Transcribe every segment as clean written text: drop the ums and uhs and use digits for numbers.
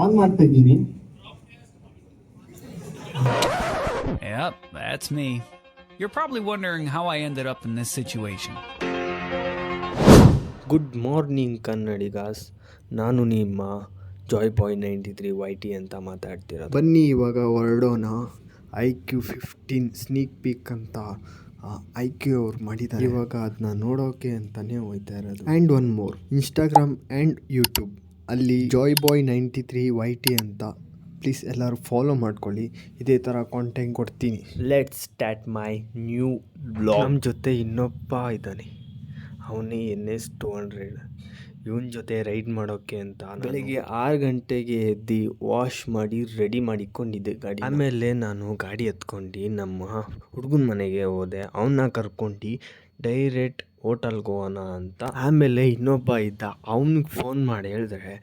On ಮಾಡ್ತಾ ಇದ್ದೀನಿ. Yep, that's me. You're probably wondering how I ended up in this situation. Good morning Kannadigas, ನಾನು ನಿಮ್ಮ ಜಾಯ್ ಬಾಯ್ 93 YT ಅಂತ ಮಾತಾಡ್ತಿರೋದು. ಬನ್ನಿ ಇವಾಗ ಹೊರಡೋಣ. IQ15 ಸ್ನೀಕ್ ಪೀಕ್ ಅಂತ IQ ಅವ್ರು ಮಾಡಿದ್ದಾರೆ. ಇವಾಗ ಅದನ್ನ ನೋಡೋಕೆ ಅಂತಲೇ ಹೋಗ್ತಾ ಇರೋದು. And one more, Instagram and YouTube ಅಲ್ಲಿ ಜಾಯ್ ಬಾಯ್ 93 YT ಅಂತ ಪ್ಲೀಸ್ ಎಲ್ಲರೂ ಫಾಲೋ ಮಾಡ್ಕೊಳ್ಳಿ. ಇದೇ ಥರ ಕಾಂಟೆಂಟ್ ಕೊಡ್ತೀನಿ. Let's start my new blog. ನಮ್ಮ ಜೊತೆ ಇನ್ನೊಬ್ಬ ಇದ್ದಾನೆ, ಅವನೇ NS 200. ಇವನ ಜೊತೆ ರೈಡ್ ಮಾಡೋಕ್ಕೆ ಅಂತ ಬೆಳಿಗ್ಗೆ 6 ಗಂಟೆಗೆ ಎದ್ದು ವಾಶ್ ಮಾಡಿ ರೆಡಿ ಮಾಡಿಕೊಂಡಿದ್ದೆ ಗಾಡಿ. ಆಮೇಲೆ ನಾನು ಗಾಡಿ ಎತ್ಕೊಂಡು ನಮ್ಮ ಹುಡುಗನ ಮನೆಗೆ ಹೋದೆ. ಅವನ್ನ ಕರ್ಕೊಂಡು ಡೈರೆಕ್ಟ್ ಹೋಟೆಲ್ಗೆ ಹೋಗೋಣ ಅಂತ. ಆಮೇಲೆ ಇನ್ನೊಬ್ಬ ಇದ್ದ, ಅವನಿಗೆ ಫೋನ್ ಮಾಡಿ ಹೇಳಿದ್ರೆ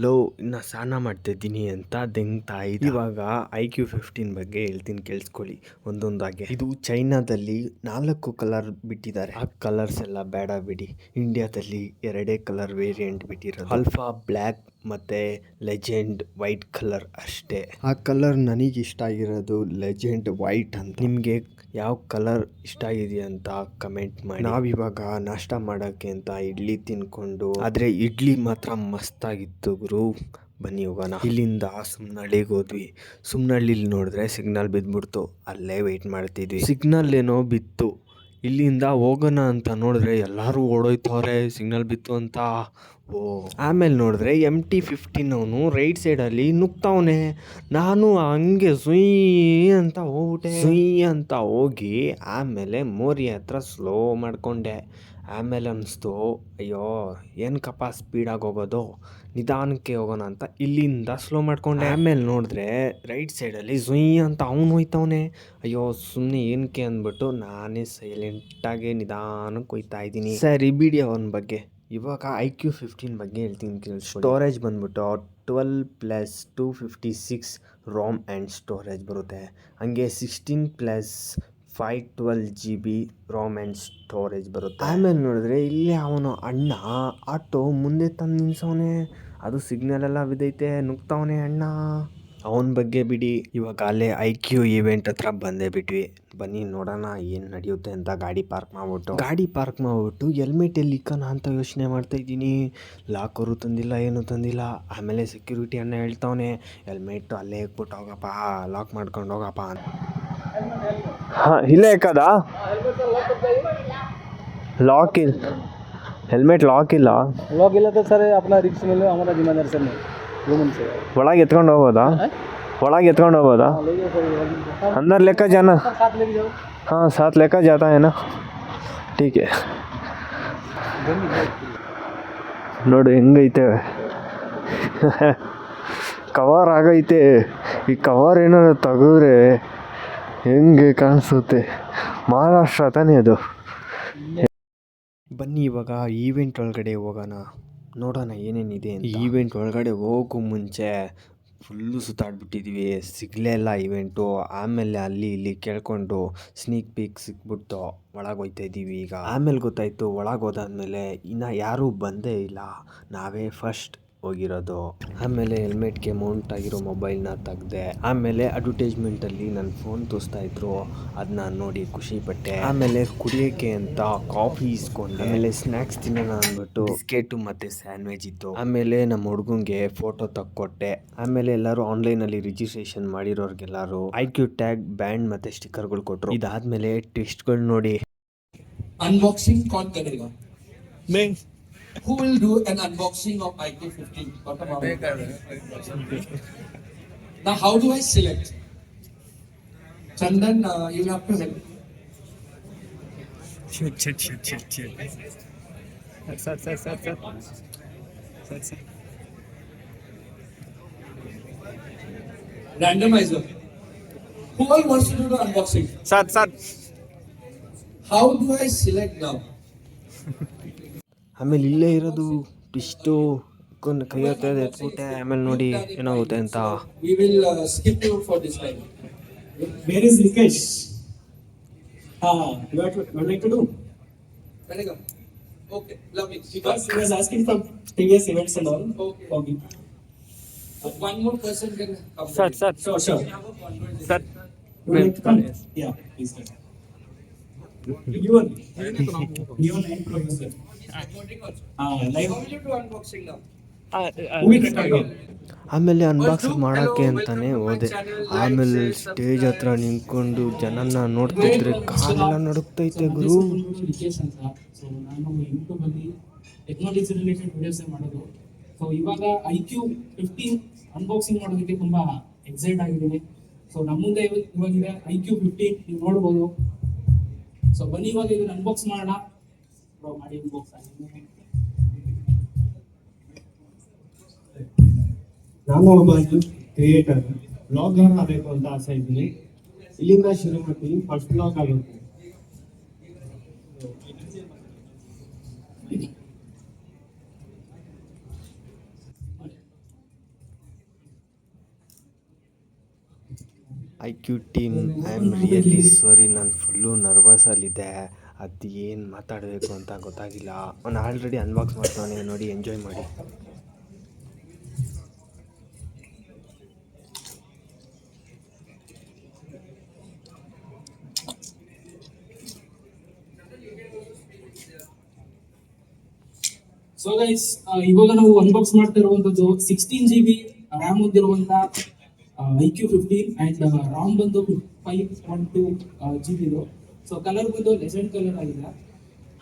ಲೋ ಇನ್ನು ಸ್ನಾನ ಮಾಡ್ತಿದ್ದೀನಿ ಅಂತ ದೆಂಗ್ತಾ ಇದ್ದ. ಇವಾಗ IQ15 ಬಗ್ಗೆ ಹೇಳ್ತೀನಿ, ಕೇಳಿಸ್ಕೊಳ್ಳಿ ಒಂದೊಂದಾಗೆ. ಇದು ಚೈನಾದಲ್ಲಿ 4 ಕಲರ್ ಬಿಟ್ಟಿದ್ದಾರೆ. ಆ ಕಲರ್ಸ್ ಎಲ್ಲ ಬೇಡ ಬಿಡಿ, ಇಂಡಿಯಾದಲ್ಲಿ 2 ಕಲರ್ ವೇರಿಯಂಟ್ ಬಿಟ್ಟಿರೋದು. ಆಲ್ಫಾ ಬ್ಲ್ಯಾಕ್ ಮತ್ತು ಲೆಜೆಂಡ್ ವೈಟ್ ಕಲರ್ ಅಷ್ಟೇ. ಆ ಕಲರ್ ನನಗೆ ಇಷ್ಟ ಆಗಿರೋದು ಲೆಜೆಂಡ್ ವೈಟ್ ಅಂತ. ನಿಮಗೆ ಯಾವ ಕಲರ್ ಇಷ್ಟ ಆಗಿದೆಯಾ ಅಂತ ಕಮೆಂಟ್ ಮಾಡಿ. ನಾವಿವಾಗ ನಾಷ್ಟ ಮಾಡೋಕ್ಕೆ ಅಂತ ಇಡ್ಲಿ ತಿನ್ಕೊಂಡು, ಆದರೆ ಇಡ್ಲಿ ಮಾತ್ರ ಮಸ್ತಾಗಿತ್ತು ಗುರು. ಬನ್ನಿ ಹೋಗೋಣ. ಇಲ್ಲಿಂದ ಸುಮ್ನಹಳ್ಳಿಗೆ ಹೋದ್ವಿ. ಸುಮ್ನಹಳ್ಳಿಲಿ ನೋಡಿದ್ರೆ ಸಿಗ್ನಲ್ ಬಿದ್ದುಬಿಡ್ತು. ಅಲ್ಲೇ ವೆಯ್ಟ್ ಮಾಡ್ತಿದ್ವಿ. ಸಿಗ್ನಲ್ ಏನೋ ಬಿತ್ತು. ಇಲ್ಲಿಂದ ಹೋಗೋಣ ಅಂತ ನೋಡಿದ್ರೆ ಎಲ್ಲರೂ ಓಡೋಯ್ತವ್ರೆ ಸಿಗ್ನಲ್ ಬಿತ್ತು ಅಂತ. ಆಮೇಲೆ ನೋಡಿದ್ರೆ MT15 ಅವನು ರೈಟ್ ಸೈಡಲ್ಲಿ ನುಗ್ತಾವನೆ. ನಾನು ಹಂಗೆ ಸುಯ್ ಅಂತ ಹೋಗ್ಬಿಟ್ಟೆ. ಸುಯ್ ಅಂತ ಹೋಗಿ ಆಮೇಲೆ ಮೋರಿ ಹತ್ರ ಸ್ಲೋ ಮಾಡಿಕೊಂಡೆ. ಆಮೇಲೆ ಅನ್ನಿಸ್ತು, ಅಯ್ಯೋ ಏನಕ್ಕಪ್ಪ ಸ್ಪೀಡಾಗಿ ಹೋಗೋದು, ನಿಧಾನಕ್ಕೆ ಹೋಗೋಣ ಅಂತ ಇಲ್ಲಿಂದ ಸ್ಲೋ ಮಾಡಿಕೊಂಡೆ. ಆಮೇಲೆ ನೋಡಿದ್ರೆ ರೈಟ್ ಸೈಡಲ್ಲಿ ಸುಯ್ ಅಂತ ಅವನು ಹೋಯ್ತವನೆ. ಅಯ್ಯೋ ಸುಮ್ಮನೆ ಏನಕ್ಕೆ ಅಂದ್ಬಿಟ್ಟು ನಾನೇ ಸೈಲೆಂಟಾಗಿ ನಿಧಾನಕ್ಕೆ ಹೋಯ್ತಾ ಇದ್ದೀನಿ. ಸರಿ ಬಿಡಿ ಅವನ ಬಗ್ಗೆ. ಇವಾಗ IQ15 ಬಗ್ಗೆ ಹೇಳ್ತೀನಿ ಕೇಳಿಸ್ಕೊಳ್ಳಿ. ಸ್ಟೋರೇಜ್ ಬಂದ್ಬಿಟ್ಟು 12+256 ROM ಆ್ಯಂಡ್ ಸ್ಟೋರೇಜ್ ಬರುತ್ತೆ. ಹಂಗೆ 16+512 GB ROM ಆ್ಯಂಡ್ ಸ್ಟೋರೇಜ್ ಬರುತ್ತೆ. ಆಮೇಲೆ ನೋಡಿದ್ರೆ ಇಲ್ಲಿ ಅವನು ಅಣ್ಣ ಆಟೋ ಮುಂದೆ ತಂದು ನಿಲ್ಸವನೆ. ಅದು ಸಿಗ್ನಲ್ ಎಲ್ಲ ಬಿದ್ದೈತೆ, ನುಗ್ತಾವನೆ ಅಣ್ಣ. ಅವನ ಬಗ್ಗೆ ಬಿಡಿ. ಇವಾಗ ಅಲ್ಲೇ IQ ಇವೆಂಟ್ ಹತ್ರ ಬಂದೇ ಬಿಟ್ವಿ. ಬನ್ನಿ ನೋಡೋಣ ಏನು ನಡೆಯುತ್ತೆ ಅಂತ. ಗಾಡಿ ಪಾರ್ಕ್ ಮಾಡಿಬಿಟ್ಟು ಹೆಲ್ಮೆಟ್ ಎಲ್ಲಿ ಇಕ್ಕೋಣ ಅಂತ ಯೋಚನೆ ಮಾಡ್ತಾಯಿದ್ದೀನಿ. ಲಾಕರು ತಂದಿಲ್ಲ, ಏನೂ ತಂದಿಲ್ಲ. ಆಮೇಲೆ ಸೆಕ್ಯೂರಿಟಿ ಅಣ್ಣ ಹೇಳ್ತಾವನೆ, ಹೆಲ್ಮೆಟ್ ಅಲ್ಲೇ ಇಕ್ಬಿಟ್ಟು ಹೋಗಪ್ಪ, ಲಾಕ್ ಮಾಡ್ಕೊಂಡು ಹೋಗಪ್ಪ ಅಂತ. ಹಾಂ, ಇಲ್ಲೇ ಇಕ್ಕದಾ? लॉक हेलमेट लॉक ಇಲ್ಲ तो सर अपना रिक्स में हमारा जिम्मेदारी सर नहीं से ಒಳಗೆ ಎತ್ಕೊಂಡು ಹೋಗೋದಾ? ಒಳಗೆ ಎತ್ಕೊಂಡು ಹೋಗೋದಾ? अंदर लेकर जाना? हाँ साथ लेकर जाता है ना, ठीक है. ನೋಡಿ ಹೆಂಗೈತೆ ಕವರ್ ಆಗೈತೆ. ಈ ಕವರ್ ಏನಾದ್ರು ತೆಗೆದ್ರೆ ಹೆಂಗೆ ಕಾಣಿಸುತ್ತೆ? ಮಹಾರಾಷ್ಟ್ರ ತಾನೇ ಅದು. ಬನ್ನಿ ಇವಾಗ ಈವೆಂಟ್ ಒಳಗಡೆ ಹೋಗೋಣ, ನೋಡೋಣ ಏನೇನಿದೆ ಅಂತ. ಈವೆಂಟ್ ಒಳಗಡೆ ಹೋಗೋ ಮುಂಚೆ ಫುಲ್ಲು ಸುತ್ತಾಡ್ಬಿಟ್ಟಿದ್ವಿ, ಸಿಗಲೇ ಇಲ್ಲ ಈವೆಂಟು. ಆಮೇಲೆ ಅಲ್ಲಿ ಇಲ್ಲಿ ಕೇಳ್ಕೊಂಡು ಸ್ನೀಕ್ ಪೀಕ್ ಸಿಕ್ಬಿಟ್ಟು ಒಳಗೆ ಹೋಗ್ತಾ ಇದ್ದೀವಿ ಈಗ. ಆಮೇಲೆ ಗೊತ್ತಾಯಿತು, ಒಳಗೆ ಹೋದಾದ್ಮೇಲೆ ಇನ್ನು ಯಾರೂ ಬಂದೇ ಇಲ್ಲ, ನಾವೇ ಫಸ್ಟ್ ಹೋಗಿರೋದು. ಆಮೇಲೆ ಹೆಲ್ಮೆಟ್ಗೆ ಮೌಂಟ್ ಆಗಿರೋ ಮೊಬೈಲ್ನ ತೆಗ್ದೆ. ಆಮೇಲೆ ಅಡ್ವರ್ಟೈಸ್ಮೆಂಟಲ್ಲಿ ನನ್ನ ಫೋನ್ ತೋರಿಸ್ತಾ ಇದ್ರು, ಅದನ್ನ ನೋಡಿ ಖುಷಿ ಪಟ್ಟೆ. ಆಮೇಲೆ ಕುಡಿಯೋಕ್ಕೆ ಅಂತ ಕಾಫಿ ಇಸ್ಕೊಂಡೆ. ಆಮೇಲೆ ಸ್ನ್ಯಾಕ್ಸ್ ತಿನ್ನೋಣ ಅಂದ್ಬಿಟ್ಟು ಬಿಸ್ಕೆಟು ಮತ್ತು ಸ್ಯಾಂಡ್ವಿಚ್ ಇತ್ತು. ಆಮೇಲೆ ನಮ್ಮ ಹುಡುಗಂಗೆ ಫೋಟೋ ತಕ್ಕೊಟ್ಟೆ. ಆಮೇಲೆ ಎಲ್ಲರೂ ಆನ್ಲೈನಲ್ಲಿ ರಿಜಿಸ್ಟ್ರೇಷನ್ ಮಾಡಿರೋರ್ಗೆಲ್ಲರೂ IQ ಟ್ಯಾಗ್ ಬ್ಯಾಂಡ್ ಮತ್ತು ಸ್ಟಿಕ್ಕರ್ಗಳು ಕೊಟ್ಟರು. ಇದಾದ್ಮೇಲೆ ಟೆಸ್ಟ್ಗಳು ನೋಡಿ. अनबॉक्सिंग कौन करेगा? मैं. Who will do an unboxing of IQ15? Now how do I select? Chandan, you have to help. Sir. Randomizer. Who all wants to do the unboxing? Sir. How do I select now? ಆಮೇಲೆ ಇಲ್ಲೇ ಇರೋದು ಇಷ್ಟು ಕೈ ಹತ್ರ ಎತ್ಬಿಟ್ಟೆ. ಆಮೇಲೆ ನೋಡಿ ಏನಾಗುತ್ತೆ ಅಂತ. We will skip you for this time. Where is Nikesh? You would like to do? Welcome. Okay, lovely. Because he was asking for previous events and all. Okay. Okay. One more person can come. Sir, sir. Sure, sure. Sir. You would like to come? Yeah, please come. You and producer. Live. How will you do unboxing now? Who will record? ಆಮೇಲೆ First unbox do ಮಾಡೋಕ್ಕೆ hello, ಅಂತಾನೆ welcome to my ಹೋದೆ. channel, like, ಆಮೇಲೆ share, stage ಹತ್ರ subscribe. ನಿಂತ್ಕೊಂಡು ಜನನ ನೋಡ್ತಿದ್ರೆ ಕಾಲೆಲ್ಲ ನಡುಕ್ತೈತೆ ಗುರು. ವಿಕೇಶ್ ಅಂತ. ಸೊ ನಾನು ಯೂಟ್ಯೂಬ್ ಅಲ್ಲಿ ಟೆಕ್ನಾಲಜಿ ರಿಲೇಟೆಡ್ ವಿಡಿಯೋಸ್ ಮಾಡೋದು. ಸೊ ಇವಾಗ IQ15 ಅನ್ಬಾಕ್ಸಿಂಗ್ ಮಾಡೋದಕ್ಕೆ ತುಂಬಾ ಎಕ್ಸೈಟ್ ಆಗಿದ್ದೀನಿ. ಸೊ ನಮ್ಮ ಮುಂದೆ ಇವಾಗಿದೆ IQ15, ನೀವು ನೋಡ್ಬೋದು. ಸೊ ಬನ್ನಿ ಇವಾಗ ಇದನ್ನ ಅನ್ಬಾಕ್ಸ್ ಮಾಡೋಣ. ಮಾಡಿ ಅನ್ಬಾಕ್ಸ್ ಆಗಿದೆ. ನಾನು ಒಬ್ಬ ಕ್ರಿಯೇಟರ್, ಬ್ಲಾಗರ್ ಆಗಬೇಕು ಅಂತ ಆಸೆ ಇದ್ದೀನಿ. ಇಲ್ಲಿಂದ ಶುರು ಮಾಡ್ತೀನಿ. ಫಸ್ಟ್ ಬ್ಲಾಗ್ ಆಗುತ್ತೆ. IQ team, I am really sorry, ನಾನು ಫುಲ್ಲು ನರ್ವಸಲ್ಲಿದ್ದೆ. ಅದು ಏನು ಮಾತಾಡಬೇಕು ಅಂತ ಗೊತ್ತಾಗಿಲ್ಲ. ಅವನು ಆಲ್ರೆಡಿ ಅನ್ಬಾಕ್ಸ್ ಮಾಡ್ತಾನೆ, ನೋಡಿ ಎಂಜಾಯ್ ಮಾಡಿ. ಸೊ ಗೈಸ್, ಇವಾಗ ನಾವು ಅನ್ಬಾಕ್ಸ್ ಮಾಡ್ತಾ ಇರುವಂತದ್ದು 16 GB ರ್ಯಾಮ್ ಹೊಂದಿರುವಂತ IQ15 ಅಂಡ್ ರಾಮ್ ಬಂದು 512 GB ಇದು. ಸೊ ಕಲರ್ ಬಂದು ಲೆಜೆಂಡ್ ಕಲರ್ ಆಗಿದೆ.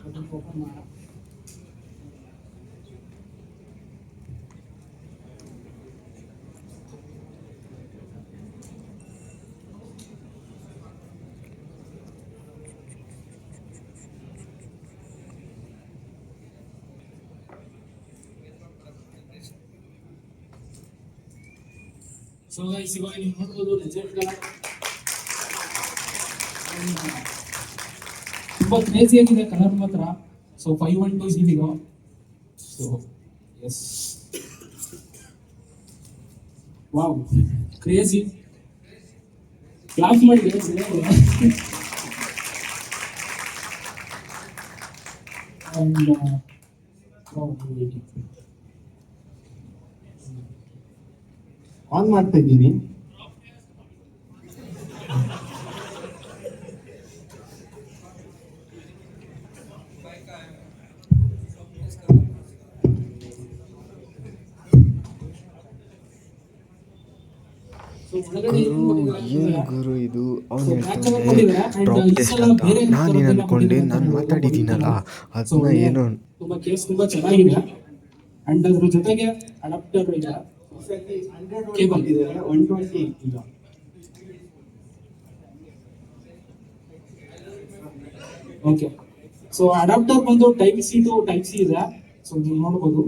ಅದನ್ನ ಓಪನ್ ಮಾಡೋಣ. ಸೊ ಗೈಸ್, ಇವಾಗ ನೀವು ನೋಡ್ಬೋದು ಲೆಜೆಂಡ್ ಕಲರ್ ತುಂಬಾ ಕ್ರೇಜಿ ಆಗಿದೆ ಕಲರ್ ಮಾತ್ರ. ಸೊ 512 GB ಇದು. So yes, wow, crazy. Class ಮಾಡಿ ಆನ್ ಮಾಡ್ತಾ ಇದ್ದೀನಿ. ಗುರು, ಏನು ಗುರು ಇದು? ಅವ್ನು ಹೇಳ್ತಾನೆ ಡ್ರಾಪ್ ಟೆಸ್ಟ್ ಅಂತ. ನಾನೇನು ಅನ್ಕೊಂಡೆ, ನಾನು ಮಾತಾಡಿದ್ದೀನಲ್ಲ ಅದನ್ನ ಏನೋ. ತುಂಬಾ ಕೇಸ್ ತುಂಬಾ ಚೆನ್ನಾಗಿದೆ. ಅಂಡ್ ಅದ್ರ ಜೊತೆಗೆ ಅಡಾಪ್ಟರ್ ಇದೆ, ಕೇಬಲ್ ಇದೆ 120 ಈಗ. ಓಕೆ, ಸೊ ಅಡಾಪ್ಟರ್ ಬಂದು type C to type C ಇದೆ. ಸೊ ನೀವು ನೋಡ್ಬೋದು.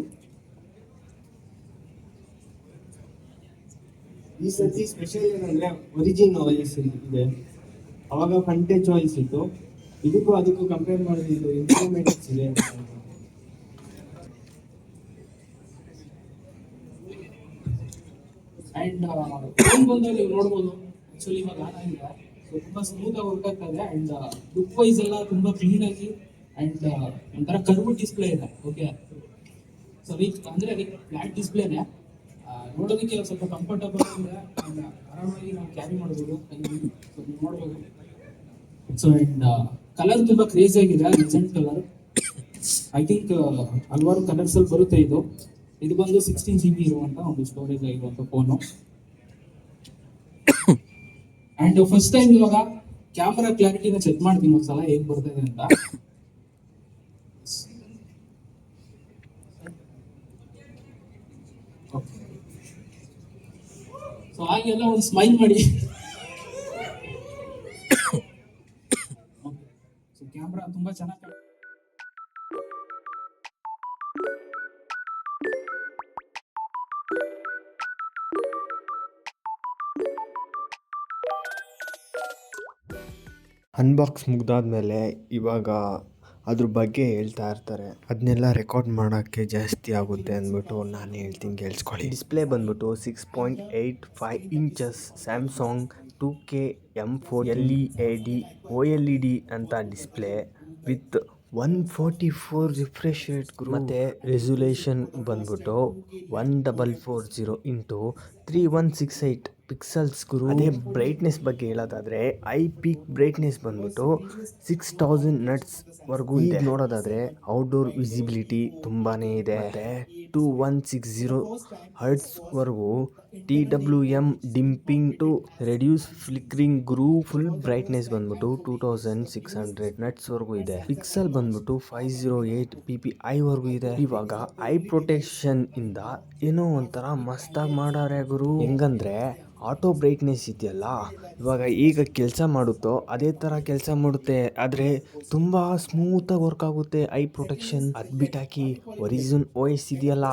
ಈ ಸತಿ ಸ್ಪೆಷಲ್ ಏನಂದ್ರೆ ಒರಿಜಿನ್ ವಾಯ್ಸ್ ಇದೆ. ಅವಾಗ ಫಂಟೇಜ್ ವಾಯ್ಸ್ ಇತ್ತು. ಇದಕ್ಕೂ ಅದಕ್ಕೂ ಕಂಪೇರ್ ಮಾಡಿದ್ರೆ ಇದು ಇಂಪ್ರೂವ್ಮೆಂಟ್ಸ್ ಇದೆ. ಅಂಡ್ ಫೋನ್ ಬಂದು ನೀವು ನೋಡ್ಬೋದು. ಆಕ್ಚುಲಿ ಇವಾಗ ಆನ್ ಆಗಿದೆ. ಸೊ ತುಂಬಾ ಸ್ಮೂತ್ ಆಗಿ ವರ್ಕ್ ಆಗ್ತಾ ಇದೆ. ಅಂಡ್ ಲುಕ್ ವೈಸ್ ಎಲ್ಲ ತುಂಬಾ ಕ್ಲೀನ್ ಆಗಿ ಅಂಡ್ ಒಂಥರ ಕರ್ವ್ ಡಿಸ್ಪ್ಲೇ ಇದೆ. ಓಕೆ, ಸೊ ಅಂದ್ರೆ ಫ್ಲಾಟ್ ಡಿಸ್ಪ್ಲೇನೆ. ನೋಡೋದಕ್ಕೆ ಸ್ವಲ್ಪ ಕಂಫರ್ಟಬಲ್ ಇದೆ. ಆರಾಮಾಗಿ ನಾವು ಕ್ಯಾರಿ ಮಾಡ್ಬೋದು. ಸೊ ನೀವು ನೋಡ್ಬೋದು. ಸೊ ಅಂಡ್ ಕಲರ್ ತುಂಬಾ ಕ್ರೇಜಿ ಆಗಿದೆ, ಲೆಜೆಂಡ್ ಕಲರ್. ಐ ಥಿಂಕ್ ಹಲವಾರು ಕಲರ್ಸ್ ಅಲ್ಲಿ ಬರುತ್ತೆ ಇದು. ಇದು ಬಂದು 16 GB ಇರುವಂತ ಒಂದು ಸ್ಟೋರೇಜ್ ಆಗಿರುವಂತ ಫೋನು. ಅಂಡ್ ಫಸ್ಟ್ ಟೈಮ್ ಇವಾಗ ಕ್ಯಾಮರಾ ಕ್ಲಾರಿಟಿನ ಚೆಕ್ ಮಾಡ್ತೀನಿ ಒಂದ್ಸಲ ಹೇಗ್ ಬರ್ತಿದೆ ಅಂತ. ಸೊ ಹಾಗೆಲ್ಲ ಒಂದು ಸ್ಮೈಲ್ ಮಾಡಿ. ಸೊ ಕ್ಯಾಮ್ರಾ ತುಂಬಾ ಚೆನ್ನಾಗಿ ಅನ್ಬಾಕ್ಸ್ ಮುಗ್ದಾದ್ಮೇಲೆ ಇವಾಗ ಅದ್ರ ಬಗ್ಗೆ ಹೇಳ್ತಾ ಇರ್ತಾರೆ. ಅದನ್ನೆಲ್ಲ ರೆಕಾರ್ಡ್ ಮಾಡೋಕ್ಕೆ ಜಾಸ್ತಿ ಆಗುತ್ತೆ ಅಂದ್ಬಿಟ್ಟು ನಾನು ಹೇಳ್ತೀನಿ, ಕೇಳಿಸ್ಕೊಳ್ಳಿ. ಡಿಸ್ಪ್ಲೇ ಬಂದ್ಬಿಟ್ಟು 6.85 inches Samsung 2K M4 LED OLED ಅಂತ ಡಿಸ್ಪ್ಲೇ ವಿತ್ 144 ರಿಫ್ರೆಶ್ ರೇಟ್ ಗುರು. ಮತ್ತೆ ರೆಸೊಲ್ಯೂಷನ್ ಬಂದ್ಬಿಟ್ಟು 1440 ಇಂಟು 3168 ಪಿಕ್ಸಲ್ಸ್ ಗುರು. ಅದೇ ಬ್ರೈಟ್ನೆಸ್ ಬಗ್ಗೆ ಹೇಳೋದಾದ್ರೆ ಐ ಪೀಕ್ ಬ್ರೈಟ್ನೆಸ್ ಬಂದ್ಬಿಟ್ಟು 6000 ನಟ್ಸ್ ವರ್ಗೂ ಇದೆ. ನೋಡೋದಾದ್ರೆ ಔಟ್ಡೋರ್ ವಿಸಿಬಿಲಿಟಿ ತುಂಬಾನೇ ಇದೆ. ಮತ್ತೆ 2160 ಹರ್ಟ್ಸ್ ವರ್ಗೂ TWM dimming to reduce flickering ಗುರು. ಫುಲ್ ಬ್ರೈಟ್ನೆಸ್ ಬಂದ್ಬಿಟ್ಟು 2600 ನಟ್ಸ್ ವರ್ಗೂ ಇದೆ. ಪಿಕ್ಸಲ್ ಬಂದ್ಬಿಟ್ಟು 508 PPI ವರ್ಗೂ ಇದೆ. ಇವಾಗ ಐ ಪ್ರೊಟೆಕ್ಷನ್ ಇಂದ ಏನೋ ಒಂಥರ ಮಸ್ತಾಗಿ ಮಾಡಾರೆ ಗುರು. ಹೆಂಗಂದ್ರೆ ಆಟೋ ಬ್ರೈಟ್ನೆಸ್ ಇದೆಯಲ್ಲ, ಇವಾಗ ಈಗ ಕೆಲಸ ಮಾಡುತ್ತೋ ಅದೇ ಥರ ಕೆಲಸ ಮಾಡುತ್ತೆ. ಆದರೆ ತುಂಬ ಸ್ಮೂತಾಗಿ ವರ್ಕ್ ಆಗುತ್ತೆ ಐ ಪ್ರೊಟೆಕ್ಷನ್. ಅದು ಬಿಟ್ಟಾಕಿ ಒರಿಜಿನ್ OS ಇದೆಯಲ್ಲ,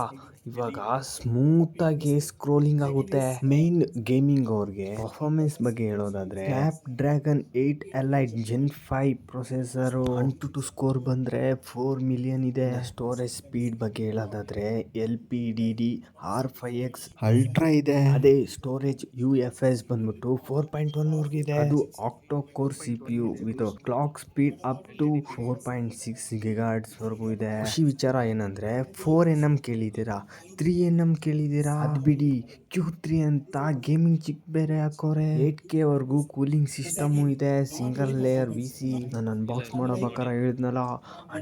ಇವಾಗ ಸ್ಮೂತಾಗಿ ಸ್ಕ್ರೋಲಿಂಗ್ ಆಗುತ್ತೆ. ಮೇನ್ ಗೇಮಿಂಗ್ ಅವ್ರಿಗೆ ಪರ್ಫಾರ್ಮೆನ್ಸ್ ಬಗ್ಗೆ ಹೇಳೋದಾದ್ರೆ snap dragon 8 elite Gen 5 processor, 122 score ಬಂದ್ರೆ 4 ಮಿಲಿಯನ್ ಇದೆ. ಸ್ಟೋರೇಜ್ ಸ್ಪೀಡ್ ಬಗ್ಗೆ ಹೇಳೋದಾದ್ರೆ LPDDR5X ಅಲ್ಟ್ರಾ ಇದೆ. ಅದೇ ಸ್ಟೋರೇಜ್ UFS ಬಂದ್ಬಿಟ್ಟು 4.1 ವರ್ಗೂ ಇದೆ. ಅದು octa core CPU with clock speed up to 4.6 GHz ವರ್ಗೂ ಇದೆ. ಖುಷಿ ವಿಚಾರ ಏನಂದ್ರೆ 4nm ಕೇಳಿದ್ದೀರಾ, 3nm ಕೇಳಿದ್ದೀರಾ, ಅದ್ ಬಿಡಿ Q3 ಅಂತ ಗೇಮಿಂಗ್ ಚಿಪ್ ಬೇರೆ ಹಾಕೋರೆ. 8K ವರ್ಗೂ ಕೂಲಿಂಗ್ ಸಿಸ್ಟಮ್ ಇದೆ. Single layer VC. ನಾನು ಅನ್ಬಾಕ್ಸ್ ಮಾಡೋಬೇಕಾರೆ ಹೇಳಿದ್ನಲ್ಲ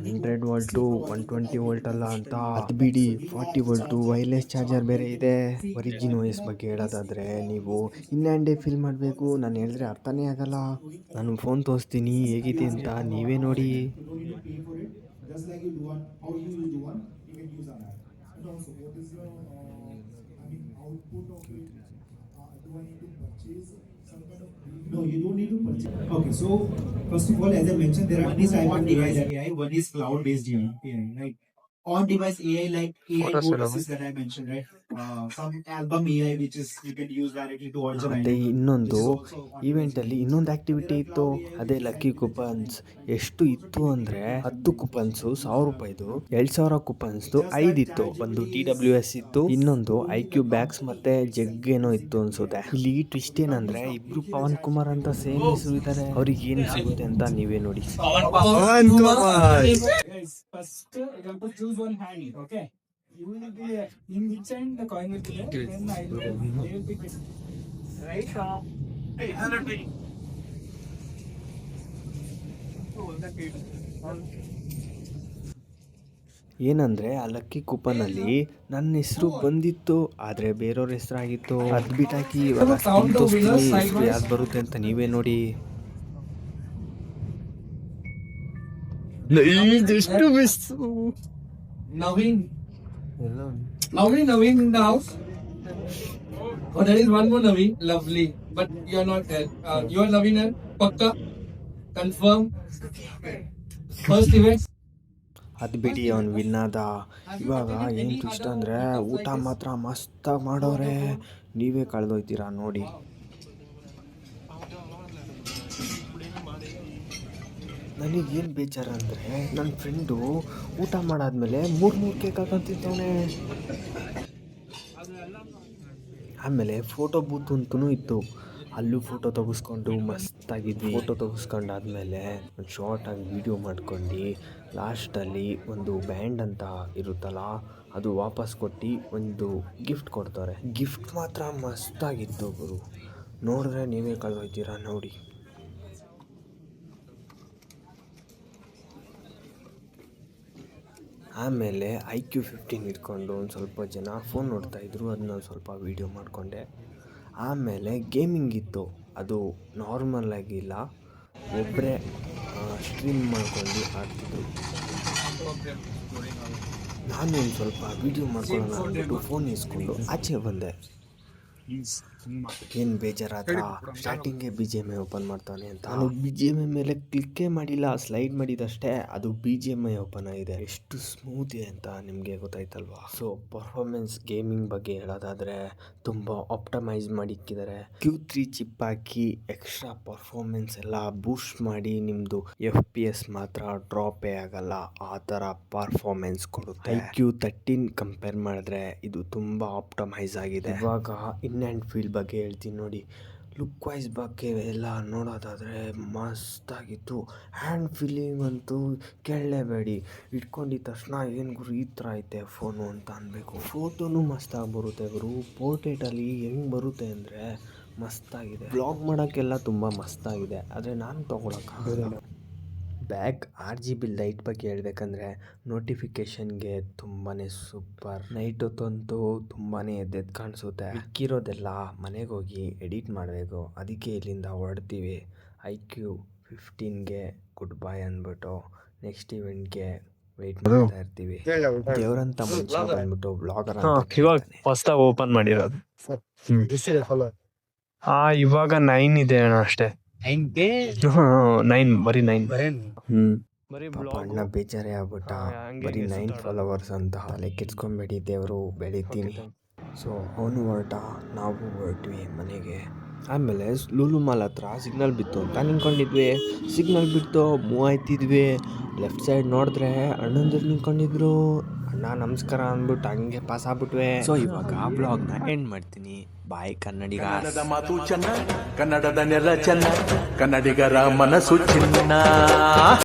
100 ವೋಲ್ಟು 120 ವೋಲ್ಟ್ ಅಲ್ಲ ಅಂತ. ಅದ್ ಬಿಡಿ 40 ವೋಲ್ಟು ವೈರ್ಲೆಸ್ ಚಾರ್ಜರ್ ಬೇರೆ ಇದೆ. ಒರಿಜಿನ್ OS ಬಗ್ಗೆ ಹೇಳೋದಾದ್ರೆ ನೀವು ಇನ್ ಹ್ಯಾಂಡ್ ಡೇ ಫೀಲ್ ಮಾಡಬೇಕು. ನಾನು ಹೇಳಿದ್ರೆ ಅರ್ಥನೇ ಆಗಲ್ಲ. ನಾನು ಫೋನ್ ತೋರಿಸ್ತೀನಿ ಹೇಗಿದೆ ಅಂತ, ನೀವೇ ನೋಡಿ. Just like you do one, how you will do one, you can use an app. And also, what is the, output of it? Do I need to purchase some kind of? No, you don't need to purchase. Okay, so first of all, as I mentioned, there are two types of device AI. One is cloud-based AI, right? On-device AI, like AI services that I mentioned, right? Some album AI, which is you can use directly to order. ಅದೇ ಇನ್ನೊಂದು event ಅಲ್ಲಿ ಇನ್ನೊಂದು activity ಇತ್ತು, ಅದೇ lucky coupons. ಎಷ್ಟು ಇತ್ತು ಅಂದ್ರೆ 10 coupons 1000 ರೂಪಾಯಿದು, 2000 ಕೂಪನ್ಸ್ 5 ಇತ್ತು. ಒಂದು TWS ಇತ್ತು, ಇನ್ನೊಂದು IQ ಬ್ಯಾಗ್ಸ್ ಮತ್ತೆ ಜಗ್ ಏನೋ ಇತ್ತು ಅನ್ಸುತ್ತೆ. ಇಲ್ಲಿ ಟ್ವಿಸ್ಟ್ ಏನಂದ್ರೆ ಇಬ್ರು ಪವನ್ ಕುಮಾರ್ ಅಂತ ಸೇಮ್ ಹೆಸರು ಇದ್ದಾರೆ. ಅವ್ರಿಗೆ ಏನು ಸಿಗುತ್ತೆ ಅಂತ ನೀವೇ ನೋಡಿ. Pavan Kumar. First, you have to choose one hand. Okay. You will be in which hand the coin will be there. Then they will pick it. Right? Hey, hello to you. ಏನಂದ್ರೆ ಆ ಲಕ್ಕಿ ಕೂಪನ್ ಅಲ್ಲಿ ನನ್ನ ಹೆಸರು ಬಂದಿತ್ತು, ಆದ್ರೆ ಬೇರೆಯವ್ರ ಹೆಸರಾಗಿತ್ತು. ಅದ್ ಬಿಟ್ಟಾಕಿ ಇವಾಗ ಹೆಸರು ಯಾವ್ದು ಬರುತ್ತೆ ಅಂತ ನೀವೇ ನೋಡಿ. ಎಷ್ಟು miss. Naveen in the house. Oh, there is one more Naveen. Lovely, but you are not there. You are Naveen and Pakka. Confirm. First event. ಅದು ಬಿಡಿ ಅವ್ನು ವಿನ್ ಆದ. ಇವಾಗ ಏನು ಇಷ್ಟ ಅಂದರೆ ಊಟ ಮಾತ್ರ ಮಸ್ತಾಗಿ ಮಾಡೋರೆ, ನೀವೇ ಕಳೆದೋಯ್ತೀರಾ ನೋಡಿ. ನನಗೇನು ಬೇಜಾರು ಅಂದರೆ ನನ್ನ ಫ್ರೆಂಡು ಊಟ ಮಾಡಾದ್ಮೇಲೆ 3 ಕೇಕ್ ಹಾಕೊಂಡು ತಿಂತವನೆ. ಆಮೇಲೆ ಫೋಟೋ ಬೂತ್ ಅಂತೂ ಇತ್ತು, ಅಲ್ಲೂ ಫೋಟೋ ತೆಗೆಸ್ಕೊಂಡು ಮಸ್ತಾಗಿದ್ವಿ. ಫೋಟೋ ತೆಗೆಸ್ಕೊಂಡಾದ್ಮೇಲೆ ಒಂದು ಶಾರ್ಟಾಗಿ ವೀಡಿಯೋ ಮಾಡ್ಕೊಂಡು ಲಾಸ್ಟಲ್ಲಿ ಒಂದು ಬ್ಯಾಂಡ್ ಅಂತ ಇರುತ್ತಲ್ಲ ಅದು ವಾಪಸ್ ಕೊಟ್ಟು ಒಂದು ಗಿಫ್ಟ್ ಕೊಡ್ತಾರೆ. ಗಿಫ್ಟ್ ಮಾತ್ರ ಮಸ್ತಾಗಿತ್ತು ಗುರು, ನೋಡಿದ್ರೆ ನೀವೇ ಕಳೆದೋಯ್ತೀರಾ ನೋಡಿ. ಆಮೇಲೆ IQ15 ಇಟ್ಕೊಂಡು ಒಂದು ಸ್ವಲ್ಪ ಜನ ಫೋನ್ ನೋಡ್ತಾಯಿದ್ರು, ಅದನ್ನ ಸ್ವಲ್ಪ ವೀಡಿಯೋ ಮಾಡಿಕೊಂಡೆ. ಆಮೇಲೆ ಗೇಮಿಂಗ್ ಇತ್ತು, ಅದು ನಾರ್ಮಲ್ ಆಗಿಲ್ಲ, ಒಬ್ಬರೇ ಸ್ಟ್ರೀಮ್ ಮಾಡ್ಕೊಂಡು ಆಡ್ತಿದ್ರು. ನಾನು ಒಂದು ಸ್ವಲ್ಪ ವೀಡಿಯೋ ಮಾಡ್ಕೊಳ್ಳೋಣ ಅಂದ್ಬಿಟ್ಟು ಫೋನ್ ಇಸ್ಕೊಂಡು ಆಚೆ ಬಂದೆ. ಏನು ಬೇಜಾರಾದ್ರ ಸ್ಟಾರ್ಟಿಂಗೇ BGMI ಓಪನ್ ಮಾಡ್ತಾನೆ ಅಂತ. ನಾನು BGMI ಮೇಲೆ ಕ್ಲಿಕ್ಕೇ ಮಾಡಿಲ್ಲ, ಸ್ಲೈಡ್ ಮಾಡಿದಷ್ಟೇ ಅದು BGMI ಓಪನ್ ಆಗಿದೆ. ಎಷ್ಟು ಸ್ಮೂತ್ ಇದೆ ಅಂತ ನಿಮಗೆ ಗೊತ್ತಾಯ್ತಲ್ವಾ. ಸೊ ಪರ್ಫಾರ್ಮೆನ್ಸ್ ಗೇಮಿಂಗ್ ಬಗ್ಗೆ ಹೇಳೋದಾದರೆ ತುಂಬ ಆಪ್ಟಮೈಸ್ ಮಾಡಿಕ್ಕಿದ್ದಾರೆ. Q3 ಚಿಪ್ ಹಾಕಿ ಎಕ್ಸ್ಟ್ರಾ ಪರ್ಫಾರ್ಮೆನ್ಸ್ ಎಲ್ಲ ಬೂಸ್ಟ್ ಮಾಡಿ ನಿಮ್ಮದು FPS ಮಾತ್ರ ಡ್ರಾಪೇ ಆಗಲ್ಲ, ಆ ಥರ ಪರ್ಫಾರ್ಮೆನ್ಸ್ ಕೊಡುತ್ತೆ. IQ13 ಕಂಪೇರ್ ಮಾಡಿದ್ರೆ ಇದು ತುಂಬ ಆಪ್ಟಮೈಸ್ ಆಗಿದೆ. ಇವಾಗ ಇನ್ ಹ್ಯಾಂಡ್ ಫೀಲ್ ಬಗ್ಗೆ ಹೇಳ್ತೀನಿ ನೋಡಿ. ಲುಕ್ ವೈಸ್ ಬಗ್ಗೆ ಎಲ್ಲ ನೋಡೋದಾದರೆ ಮಸ್ತಾಗಿತ್ತು. ಹ್ಯಾಂಡ್ ಫೀಲಿಂಗ್ ಅಂತೂ ಕೇಳಲೇಬೇಡಿ. ಇಟ್ಕೊಂಡಿದ್ದ ತಕ್ಷಣ ಏನು ಗುರು ಈ ಥರ ಐತೆ ಫೋನು ಅಂತ ಅನ್ಬೇಕು. ಫೋಟೋನು ಮಸ್ತಾಗಿ ಬರುತ್ತೆ ಗುರು. ಪೋರ್ಟ್ರೇಟಲ್ಲಿ ಹೆಂಗೆ ಬರುತ್ತೆ ಅಂದರೆ ಮಸ್ತಾಗಿದೆ. ಬ್ಲಾಗ್ ಮಾಡೋಕ್ಕೆಲ್ಲ ತುಂಬ ಮಸ್ತಾಗಿದೆ. ಆದರೆ ನಾನು ತೊಗೊಳಕ್ಕಾಗಲ್ಲ. ಬ್ಯಾಕ್ RGB ಲೈಟ್ ಬಗ್ಗೆ ಹೇಳ್ಬೇಕಂದ್ರೆ ನೋಟಿಫಿಕೇಷನ್ಗೆ ತುಂಬಾ ಸೂಪರ್. ನೈಟ್ ಹೊತ್ತಂತೂ ತುಂಬಾ ಎದ್ದೆದ್ದು ಕಾಣಿಸುತ್ತೆ. ಮಿಕ್ಕಿರೋದೆಲ್ಲ ಮನೆಗೆ ಹೋಗಿ ಎಡಿಟ್ ಮಾಡಬೇಕು. ಅದಕ್ಕೆ ಇಲ್ಲಿಂದ ಹೊರಡ್ತೀವಿ. iQ15ಗೆ ಗುಡ್ ಬೈ ಅಂದ್ಬಿಟ್ಟು ನೆಕ್ಸ್ಟ್ ಇವೆಂಟ್ಗೆ ವೆಯ್ಟ್ ಮಾಡ್ತಾ ಇರ್ತೀವಿ. ದೇವರಂತ ಮನುಷ್ಯ ಬಂದ್ಬಿಟ್ಟು ಬ್ಲಾಗರ್ ಇವಾಗ ಹೊಸ್ದಾಗಿ ಓಪನ್ ಮಾಡಿರೋದು. ಇವಾಗ 9 ಇದೆ ಅಣ್ಣ ಅಷ್ಟೇ. 9 ಬರೀ 9. ಪಾಪ ಅಣ್ಣ ಬೇಜಾರೇ ಆಗ್ಬಿಟ್ಟ. ಬರೀ 9 ಫಾಲೋವರ್ಸ್ ಅಂತ ಲೆಕ್ಕಿಟ್ಸ್ಕೊಂಬೇಡಿ, ದೇವರು ಬೆಳಿತೀನಿ. ಸೊ ಅವನು ಹೊರಟ, ನಾವು ಹೊರಟ್ವಿ ಮನೆಗೆ. ಆಮೇಲೆ ಲೂಲು ಮಾಲ್ ಹತ್ರ ಸಿಗ್ನಲ್ ಬಿತ್ತು ಅಂತ ನಿಂತ್ಕೊಂಡಿದ್ವಿ. ಸಿಗ್ನಲ್ ಬಿಟ್ಟು ಮೂವ್ ಆಯ್ತಿದ್ವಿ. ಲೆಫ್ಟ್ ಸೈಡ್ ನೋಡಿದ್ರೆ ಅಣ್ಣಂದಿರು ನಿಂತ್ಕೊಂಡಿದ್ರು. ಅಣ್ಣ ನಮಸ್ಕಾರ ಅಂದ್ಬಿಟ್ಟು ಹಂಗೆ ಪಾಸ್ ಆಗ್ಬಿಟ್ವಿ. ಸೊ ಇವಾಗ ಬ್ಲಾಗ್ನ ಎಂಡ್ ಮಾಡ್ತೀನಿ. ಬಾಯ್ ಕನ್ನಡಿಗ. ಕನ್ನಡದ ಮಾತು ಚೆನ್ನ, ಕನ್ನಡದ ನೆಲ ಚೆನ್ನ, ಕನ್ನಡಿಗರ ಮನಸ್ಸು ಚಿನ್ನ.